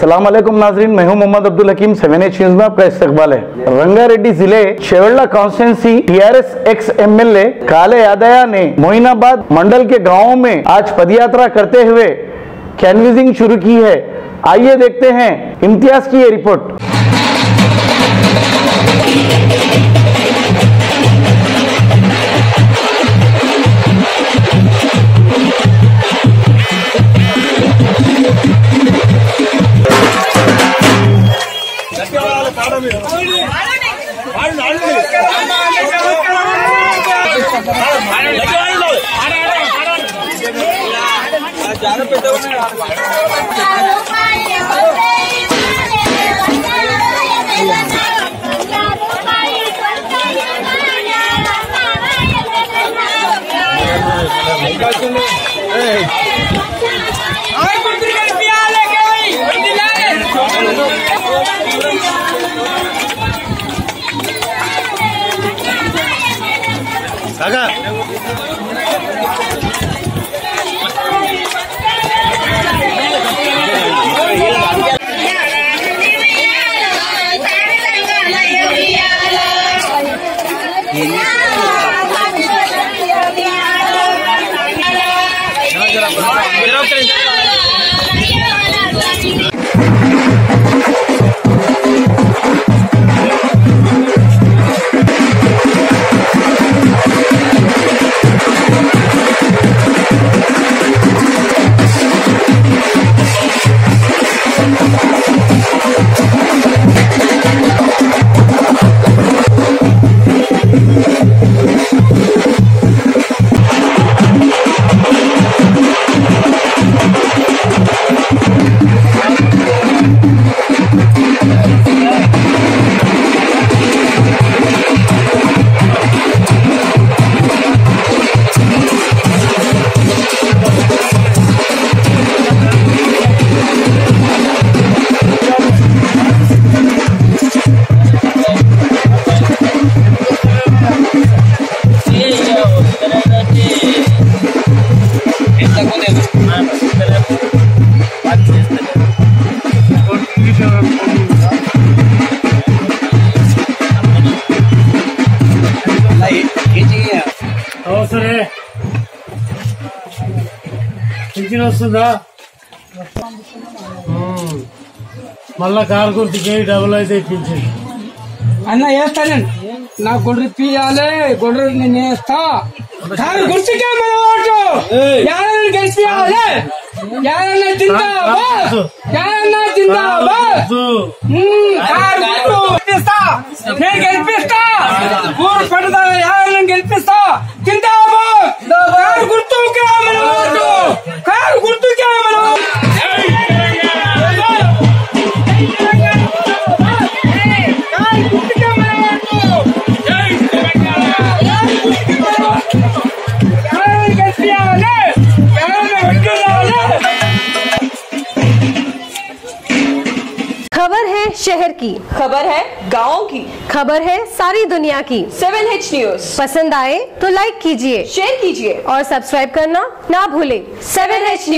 अस्सलाम वालेकुम नाजरीन, मैं हूं मोहम्मद अब्दुल हकीम। 7H न्यूज में आपका इस्तकबाल है। रंगारेड्डी जिले शेवल्ला कॉन्स्टिट्यूंसी टीआरएस एक्स एमएलए काले यादया ने मोइनाबाद मंडल के गांवों में आज पदयात्रा करते हुए कैनवसिंग शुरू की है। आइए देखते हैं इम्तियाज की ये रिपोर्ट। వస్తుందా మళ్ళా కారు గుర్తుకి డబుల్ అయితే ఇప్పించింది అన్న వేస్తానండి. నా గొడ్రు ఇప్పియాలి, గొడ్రు నేను వేస్తా. కారు గుర్తుకే మన ఓటు యాదన్న గెలిపియాలి. యాదన్న జిందాబాద్, యాదన్న జిందాబాద్. కారు గుర్తు గెలిపిస్తా, నేను గెలిపిస్తా. ఊరు పడదా యాదన్న గెలిపిస్తా. జిందాబాద్. కారు గుర్తుకే మన ఓటు, కారు గుర్తుకే మన ఓటు. खबर है शहर की, खबर है गाँव की, खबर है सारी दुनिया की। 7H न्यूज पसंद आए तो लाइक कीजिए, शेयर कीजिए और सब्सक्राइब करना ना भूलें। 7H news.